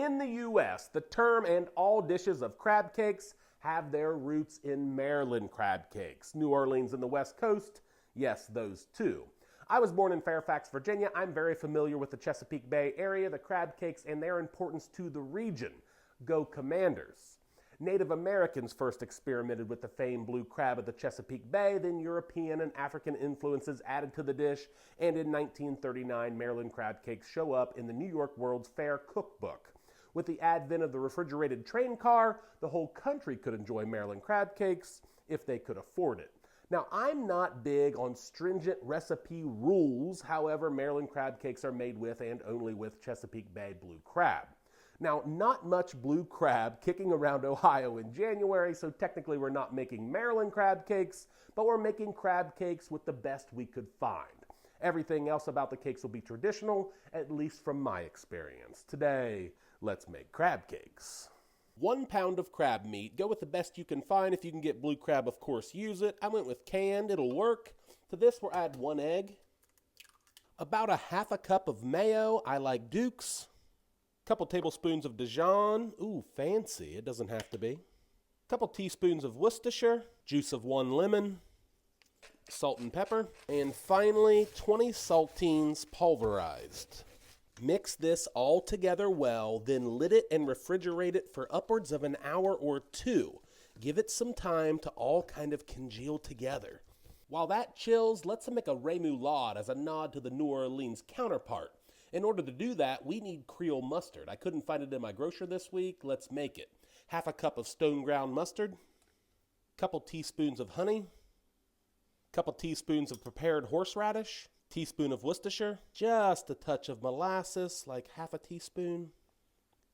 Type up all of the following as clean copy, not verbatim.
In the U.S., the term and all dishes of crab cakes have their roots in Maryland crab cakes. New Orleans and the West Coast, yes, those too. I was born in Fairfax, Virginia. I'm very familiar with the Chesapeake Bay area, the crab cakes, and their importance to the region. Go Commanders. Native Americans first experimented with the famed blue crab of the Chesapeake Bay, then European and African influences added to the dish, and in 1939, Maryland crab cakes show up in the New York World's Fair cookbook. With the advent of the refrigerated train car, the whole country could enjoy Maryland crab cakes if they could afford it. Now, I'm not big on stringent recipe rules. However, Maryland crab cakes are made with and only with Chesapeake Bay blue crab. Now, not much blue crab kicking around Ohio in January, so technically we're not making Maryland crab cakes, but we're making crab cakes with the best we could find. Everything else about the cakes will be traditional, at least from my experience. Today, let's make crab cakes. 1 pound of crab meat. Go with the best you can find. If you can get blue crab, of course, use it. I went with canned. It'll work. To this, we'll add 1 egg. About a half a cup of mayo. I like Duke's. Couple tablespoons of Dijon. Ooh, fancy. It doesn't have to be. Couple teaspoons of Worcestershire. Juice of 1 lemon. Salt and pepper. And finally, 20 saltines pulverized. Mix this all together well, then lid it and refrigerate it for upwards of an hour or 2. Give it some time to all kind of congeal together. While that chills, let's make a remoulade as a nod to the New Orleans counterpart. In order to do that, we need Creole mustard. I couldn't find it in my grocer this week. Let's make it. Half a cup of stone ground mustard, couple teaspoons of honey, couple teaspoons of prepared horseradish, teaspoon of Worcestershire, just a touch of molasses, like half a teaspoon,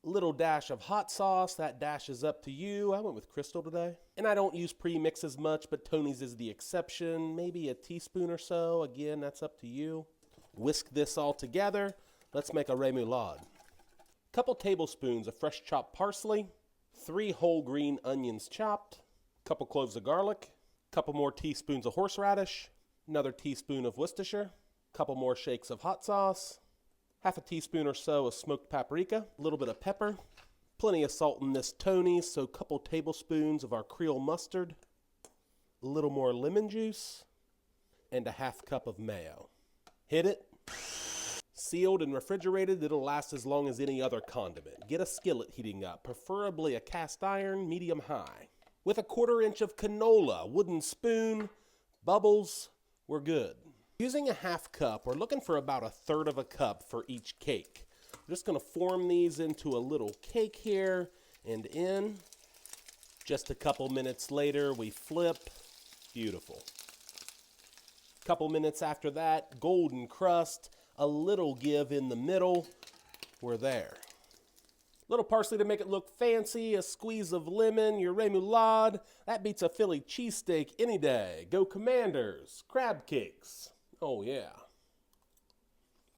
little dash of hot sauce. That dash is up to you. I went with Crystal today. And I don't use pre-mixes much, but Tony's is the exception. Maybe a teaspoon or so. Again, that's up to you. Whisk this all together. Let's make a remoulade. Couple tablespoons of fresh chopped parsley, 3 whole green onions chopped, couple cloves of garlic, couple more teaspoons of horseradish, another teaspoon of Worcestershire, couple more shakes of hot sauce, half a teaspoon or so of smoked paprika, a little bit of pepper, plenty of salt in this Tony's, so a couple tablespoons of our Creole mustard, a little more lemon juice, and a half cup of mayo. Hit it. Sealed and refrigerated, it'll last as long as any other condiment. Get a skillet heating up, preferably a cast iron, medium high. With a 1/4 inch of canola, wooden spoon, bubbles, we're good. Using a half cup, we're looking for about 1/3 of a cup for each cake. We're just gonna form these into a little cake here and in. Just a couple minutes later, we flip. Beautiful. Couple minutes after that, golden crust, a little give in the middle. We're there. Little parsley to make it look fancy, a squeeze of lemon, your remoulade. That beats a Philly cheesesteak any day. Go Commanders. Crab cakes. Oh yeah.